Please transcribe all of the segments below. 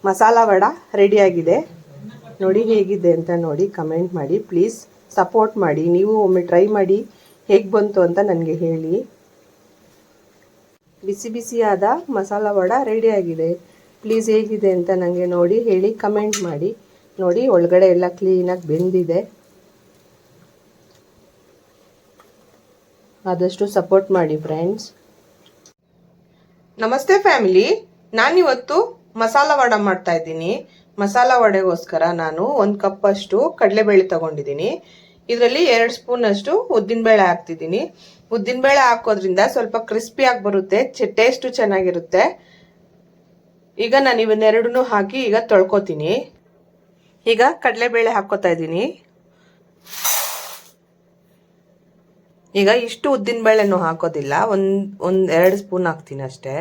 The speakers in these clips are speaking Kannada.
ಮಸಾಲ ವಡ ರೆಡಿಯಾಗಿದೆ. ನೋಡಿ ಹೇಗಿದೆ ಅಂತ ನೋಡಿ ಕಮೆಂಟ್ ಮಾಡಿ. ಪ್ಲೀಸ್ ಸಪೋರ್ಟ್ ಮಾಡಿ. ನೀವು ಒಮ್ಮೆ ಟ್ರೈ ಮಾಡಿ ಹೇಗೆ ಬಂತು ಅಂತ ನನಗೆ ಹೇಳಿ. ಬಿಸಿ ಬಿಸಿಯಾದ ಮಸಾಲ ವಡ ರೆಡಿಯಾಗಿದೆ. ಪ್ಲೀಸ್ ಹೇಗಿದೆ ಅಂತ ನನಗೆ ನೋಡಿ ಹೇಳಿ ಕಮೆಂಟ್ ಮಾಡಿ. ನೋಡಿ ಒಳಗಡೆ ಎಲ್ಲ ಕ್ಲೀನಾಗಿ ಬೆಂದಿದೆ. ಆದಷ್ಟು ಸಪೋರ್ಟ್ ಮಾಡಿ ಫ್ರೆಂಡ್ಸ್. ನಮಸ್ತೆ ಫ್ಯಾಮಿಲಿ. ನಾನಿವತ್ತು ಮಸಾಲ ವಡ ಮಾಡ್ತಾ ಇದ್ದೀನಿ. ಮಸಾಲ ವಡೆಗೋಸ್ಕರ ನಾನು 1 ಕಪ್ ಅಷ್ಟು ಕಡಲೆಬೇಳೆ ತಗೊಂಡಿದ್ದೀನಿ. ಇದರಲ್ಲಿ 2 ಸ್ಪೂನ್ ಅಷ್ಟು ಉದ್ದಿನಬೇಳೆ ಹಾಕ್ತಿದ್ದೀನಿ. ಉದ್ದಿನಬೇಳೆ ಹಾಕೋದ್ರಿಂದ ಸ್ವಲ್ಪ ಕ್ರಿಸ್ಪಿಯಾಗಿ ಬರುತ್ತೆ, ಟೇಸ್ಟು ಚೆನ್ನಾಗಿರುತ್ತೆ. ಈಗ ನಾನು ಇವನ್ನೆರಡನ್ನೂ ಹಾಕಿ ಈಗ ತೊಳ್ಕೊತೀನಿ. ಈಗ ಕಡಲೆಬೇಳೆ ಹಾಕೋತಾ ಇದ್ದೀನಿ. ಈಗ ಇಷ್ಟು ಉದ್ದಿನಬೇಳೆನೂ ಹಾಕೋದಿಲ್ಲ, ಒಂದು 2 ಸ್ಪೂನ್ ಹಾಕ್ತೀನಿ ಅಷ್ಟೇ.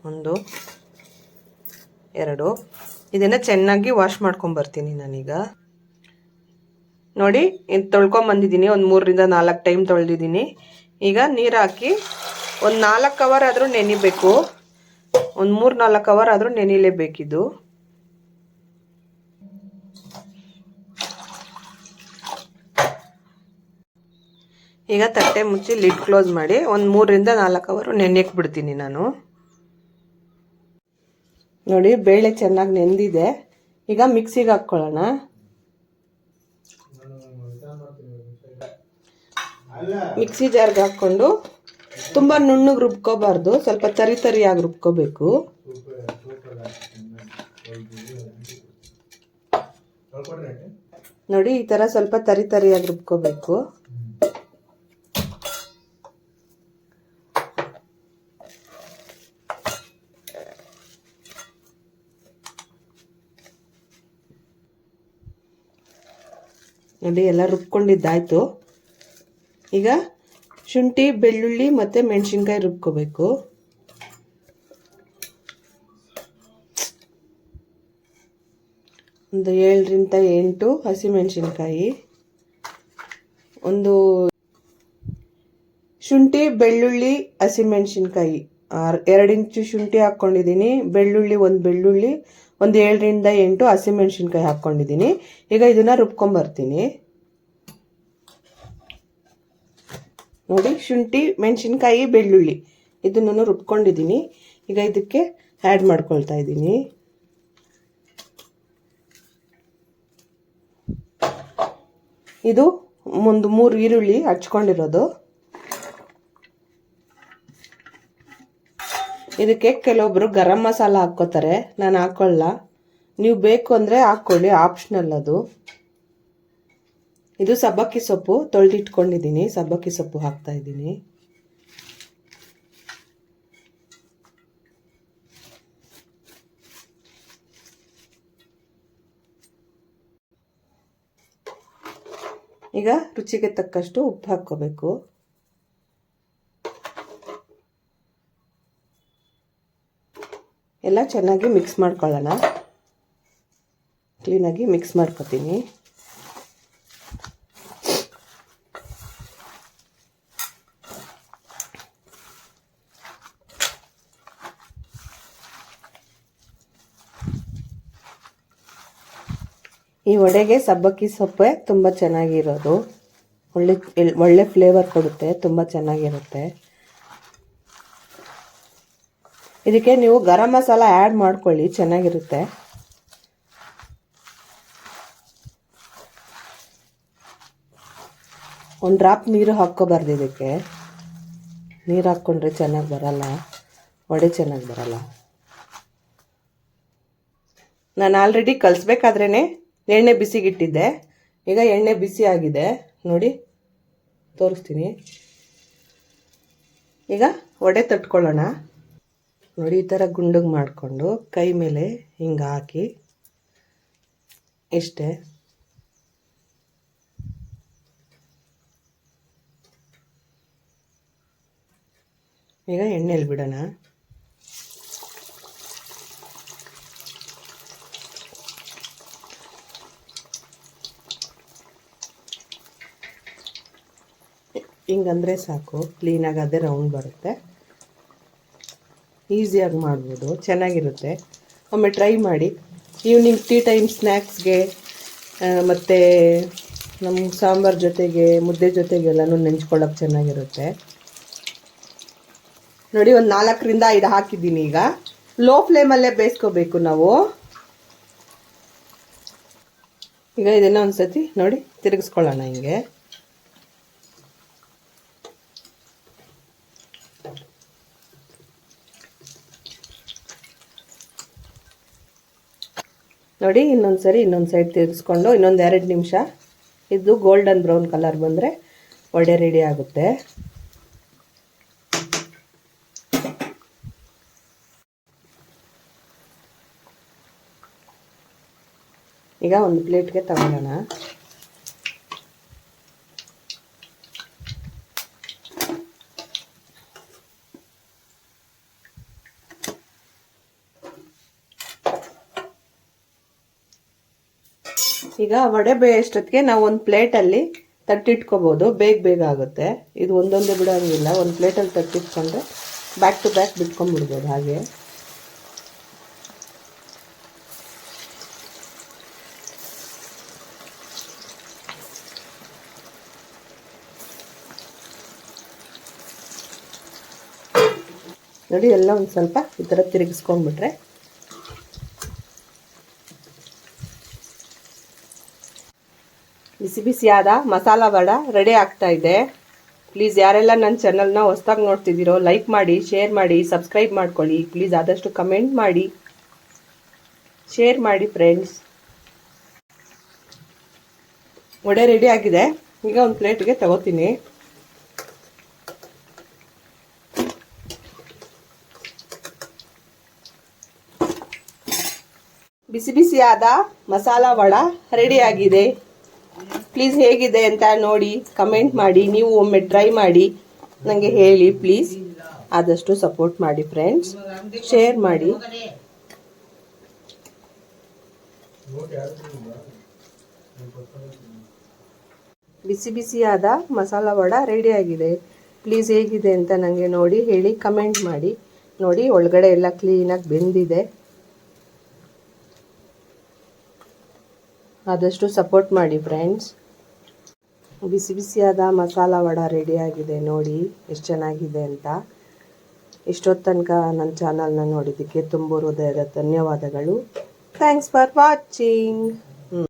1 2 ಇದನ್ನು ಚೆನ್ನಾಗಿ ವಾಶ್ ಮಾಡ್ಕೊಂಬರ್ತೀನಿ ನಾನೀಗ. ನೋಡಿ ಇದು ತೊಳ್ಕೊಂಬಂದಿದ್ದೀನಿ. ಒಂದು 3ರಿಂದ 4 ಟೈಮ್ ತೊಳೆದಿದ್ದೀನಿ. ಈಗ ನೀರು ಹಾಕಿ ಒಂದು 4 ಅವರ್ ಆದರೂ ನೆನಿಬೇಕು. ಒಂದು 3-4 ಅವರ್ ಆದರೂ ನೆನಿಲೇಬೇಕಿದು. ಈಗ ತಟ್ಟೆ ಮುಚ್ಚಿ ಲಿಡ್ ಕ್ಲೋಸ್ ಮಾಡಿ ಒಂದು 3ರಿಂದ 4 ಅವರು ನೆನೆಯಕ್ಕೆ ಬಿಡ್ತೀನಿ ನಾನು. ನೋಡಿ ಬೇಳೆ ಚೆನ್ನಾಗಿ ನೆಂದಿದೆ. ಈಗ ಮಿಕ್ಸಿಗೆ ಹಾಕ್ಕೊಳ್ಳೋಣ. ಮಿಕ್ಸಿ ಜಾರ್ಗೆ ಹಾಕ್ಕೊಂಡು ತುಂಬ ನುಣ್ಣಗೆ ರುಬ್ಕೋಬಾರ್ದು, ಸ್ವಲ್ಪ ತರಿಯಾಗಿ ರುಬ್ಕೋಬೇಕು. ನೋಡಿ ಈ ಥರ ಸ್ವಲ್ಪ ತರಿಯಾಗಿ ರುಬ್ಕೋಬೇಕು. ನೋಡಿ ಎಲ್ಲ ರುಬ್ಕೊಂಡಿದ್ದಾಯ್ತು. ಈಗ ಶುಂಠಿ, ಬೆಳ್ಳುಳ್ಳಿ ಮತ್ತು ಮೆಣಸಿನ್ಕಾಯಿ ರುಬ್ಕೋಬೇಕು. ಒಂದು 7ರಿಂದ 8 ಹಸಿಮೆಣಸಿನ್ಕಾಯಿ, ಒಂದು ಶುಂಠಿ, ಬೆಳ್ಳುಳ್ಳಿ, ಹಸಿಮೆಣಸಿನ್ಕಾಯಿ 2 ಇಂಚು ಶುಂಠಿ ಹಾಕ್ಕೊಂಡಿದ್ದೀನಿ. ಬೆಳ್ಳುಳ್ಳಿ ಒಂದು 7ರಿಂದ 8 ಹಸಿಮೆಣಸಿನ್ಕಾಯಿ ಹಾಕ್ಕೊಂಡಿದ್ದೀನಿ. ಈಗ ಇದನ್ನು ರುಬ್ಕೊಂಬರ್ತೀನಿ. ನೋಡಿ ಶುಂಠಿ, ಮೆಣಸಿನ್ಕಾಯಿ, ಬೆಳ್ಳುಳ್ಳಿ ಇದನ್ನು ರುಬ್ಕೊಂಡಿದ್ದೀನಿ. ಈಗ ಇದಕ್ಕೆ ಆ್ಯಡ್ ಮಾಡ್ಕೊಳ್ತಾ ಇದ್ದೀನಿ. ಇದು ಒಂದು 3 ಈರುಳ್ಳಿ ಹಚ್ಕೊಂಡಿರೋದು. ಇದಕ್ಕೆ ಕೆಲವೊಬ್ರು ಗರಂ ಮಸಾಲ ಹಾಕ್ಕೋತಾರೆ, ನಾನು ಹಾಕೊಳ್ಳ. ನೀವು ಬೇಕು ಅಂದರೆ ಹಾಕ್ಕೊಳ್ಳಿ, ಆಪ್ಷನಲ್ ಅದು. ಇದು ಸಬ್ಬಕ್ಕಿ ಸೊಪ್ಪು ತೊಳೆದಿಟ್ಕೊಂಡಿದ್ದೀನಿ, ಸಬ್ಬಕ್ಕಿ ಸೊಪ್ಪು ಹಾಕ್ತಾ ಇದ್ದೀನಿ. ಈಗ ರುಚಿಗೆ ತಕ್ಕಷ್ಟು ಉಪ್ಪು ಹಾಕ್ಕೋಬೇಕು. ಎಲ್ಲ ಚೆನ್ನಾಗಿ ಮಿಕ್ಸ್ ಮಾಡ್ಕೊಳ್ಳೋಣ. ಕ್ಲೀನಾಗಿ ಮಿಕ್ಸ್ ಮಾಡ್ಕೊತೀನಿ. ಈ ವಡೆಗೆ ಸಬ್ಬಕ್ಕಿ ಸೊಪ್ಪೆ ತುಂಬ ಚೆನ್ನಾಗಿರೋದು. ಒಳ್ಳೆ ಫ್ಲೇವರ್ ಕೊಡುತ್ತೆ, ತುಂಬ ಚೆನ್ನಾಗಿರುತ್ತೆ. ಇದಕ್ಕೆ ನೀವು ಗರಂ ಮಸಾಲ ಆ್ಯಡ್ ಮಾಡ್ಕೊಳ್ಳಿ, ಚೆನ್ನಾಗಿರುತ್ತೆ. ಒಂದು ಡ್ರಾಪ್ ನೀರು ಹಾಕ್ಕೋಬಾರ್ದು ಇದಕ್ಕೆ. ನೀರು ಹಾಕ್ಕೊಂಡ್ರೆ ಚೆನ್ನಾಗಿ ಬರಲ್ಲ, ವಡೆ ಚೆನ್ನಾಗಿ ಬರಲ್ಲ. ನಾನು ಆಲ್ರೆಡಿ ಕಲಿಸ್ಬೇಕಾದ್ರೇ ಎಣ್ಣೆ ಬಿಸಿಗಿಟ್ಟಿದ್ದೆ. ಈಗ ಎಣ್ಣೆ ಬಿಸಿ ಆಗಿದೆ ನೋಡಿ, ತೋರಿಸ್ತೀನಿ. ಈಗ ವಡೆ ತಟ್ಕೊಳ್ಳೋಣ. ನೋಡಿ ಈ ಥರ ಗುಂಡಿಗೆ ಮಾಡಿಕೊಂಡು ಕೈ ಮೇಲೆ ಹಿಂಗೆ ಹಾಕಿ, ಇಷ್ಟೇ. ಈಗ ಎಣ್ಣೆಲಿ ಬಿಡೋಣ. ಹಿಂಗಂದರೆ ಸಾಕು, ಕ್ಲೀನಾಗಿ ಅದೇ ರೌಂಡ್ ಬರುತ್ತೆ. ಈಸಿಯಾಗಿ ಮಾಡ್ಬೋದು, ಚೆನ್ನಾಗಿರುತ್ತೆ. ಒಮ್ಮೆ ಟ್ರೈ ಮಾಡಿ. ಈವ್ನಿಂಗ್ ಟೀ ಟೈಮ್ ಸ್ನ್ಯಾಕ್ಸ್ಗೆ ಮತ್ತು ನಮ್ಮ ಸಾಂಬಾರು ಜೊತೆಗೆ ಮುದ್ದೆ ಜೊತೆಗೆಲ್ಲನೂ ನೆಂಚ್ಕೊಳ್ಳೋಕೆ ಚೆನ್ನಾಗಿರುತ್ತೆ. ನೋಡಿ, ಒಂದು 4ರಿಂದ 5 ಹಾಕಿದ್ದೀನಿ. ಈಗ ಲೋ ಫ್ಲೇಮಲ್ಲೇ ಬೇಯಿಸ್ಕೋಬೇಕು ನಾವು. ಈಗ ಇದನ್ನ ಒಂದ್ಸತಿ ನೋಡಿ ತಿರುಗಿಸ್ಕೊಳ್ಳೋಣ ಹಿಂಗೆ. ನೋಡಿ, ಇನ್ನೊಂದು ಸೈಡ್ ತಿರುಗಿಸ್ಕೊಂಡು ಇನ್ನೊಂದು 2 ನಿಮಿಷ ಇದು ಗೋಲ್ಡನ್ ಬ್ರೌನ್ ಕಲರ್ ಬಂದರೆ ವಡೆ ರೆಡಿ ಆಗುತ್ತೆ. ಈಗ ಒಂದು ಪ್ಲೇಟ್ಗೆ ತಗೊಳ್ಳೋಣ. ಈಗ ವಡೆ ಬೇಯೋಷ್ಟೊತ್ತಿಗೆ ನಾವು ಒಂದು ಪ್ಲೇಟಲ್ಲಿ ತಟ್ಟಿಟ್ಕೋಬೋದು. ಬೇಗ ಆಗುತ್ತೆ. ಇದು ಒಂದೊಂದೇ ಬಿಡೋಂಗಿಲ್ಲ. ಒಂದು ಪ್ಲೇಟಲ್ಲಿ ತಟ್ಟಿಟ್ಕೊಂಡ್ರೆ ಬ್ಯಾಕ್ ಟು ಬ್ಯಾಕ್ ಬಿಟ್ಕೊಂಡ್ಬಿಡ್ಬೋದು. ಹಾಗೆ ನೋಡಿ, ಎಲ್ಲ ಒಂದು ಸ್ವಲ್ಪ ಈ ಥರ ತಿರುಗಿಸ್ಕೊಂಡ್ಬಿಟ್ರೆ ಬಿಸಿ ಬಿಸಿಯಾದ ಮಸಾಲ ವಡ ರೆಡಿ ಆಗ್ತಾ ಇದೆ. ಪ್ಲೀಸ್ ಯಾರೆಲ್ಲ ನನ್ನ ಚಾನಲ್ನ ಹೊಸದಾಗಿ ನೋಡ್ತಿದ್ದೀರೋ ಲೈಕ್ ಮಾಡಿ, ಶೇರ್ ಮಾಡಿ, ಸಬ್ಸ್ಕ್ರೈಬ್ ಮಾಡ್ಕೊಳ್ಳಿ. ಪ್ಲೀಸ್ ಆದಷ್ಟು ಕಮೆಂಟ್ ಮಾಡಿ, ಶೇರ್ ಮಾಡಿ ಫ್ರೆಂಡ್ಸ್. ವಡೆ ರೆಡಿ ಆಗಿದೆ. ಈಗ ಒಂದು ಪ್ಲೇಟ್ಗೆ ತಗೋತೀನಿ. ಬಿಸಿ ಬಿಸಿಯಾದ ಮಸಾಲ ವಡ ರೆಡಿ ಆಗಿದೆ. ಪ್ಲೀಸ್ ಹೇಗಿದೆ ಅಂತ ನೋಡಿ ಕಮೆಂಟ್ ಮಾಡಿ. ನೀವು ಒಮ್ಮೆ ಟ್ರೈ ಮಾಡಿ ನನಗೆ ಹೇಳಿ ಪ್ಲೀಸ್. ಆದಷ್ಟು ಸಪೋರ್ಟ್ ಮಾಡಿ ಫ್ರೆಂಡ್ಸ್, ಶೇರ್ ಮಾಡಿ. ಬಿಸಿ ಬಿಸಿಯಾದ ಮಸಾಲ ವಡ ರೆಡಿ ಆಗಿದೆ. ಪ್ಲೀಸ್ ಹೇಗಿದೆ ಅಂತ ನನಗೆ ನೋಡಿ ಹೇಳಿ ಕಮೆಂಟ್ ಮಾಡಿ. ನೋಡಿ, ಒಳಗಡೆ ಎಲ್ಲ ಕ್ಲೀನಾಗಿ ಬೆಂದಿದೆ. ಆದಷ್ಟು ಸಪೋರ್ಟ್ ಮಾಡಿ ಫ್ರೆಂಡ್ಸ್. ಬಿಸಿ ಬಿಸಿಯಾದ ಮಸಾಲ ವಡ ರೆಡಿಯಾಗಿದೆ. ನೋಡಿ ಎಷ್ಟು ಚೆನ್ನಾಗಿದೆ ಅಂತ. ಇಷ್ಟೊತ್ತು ತನಕ ನನ್ನ ಚಾನಲ್ನ ನೋಡಿದ್ದಕ್ಕೆ ತುಂಬ ಹೃದಯದ ಧನ್ಯವಾದಗಳು. Thanks for watching.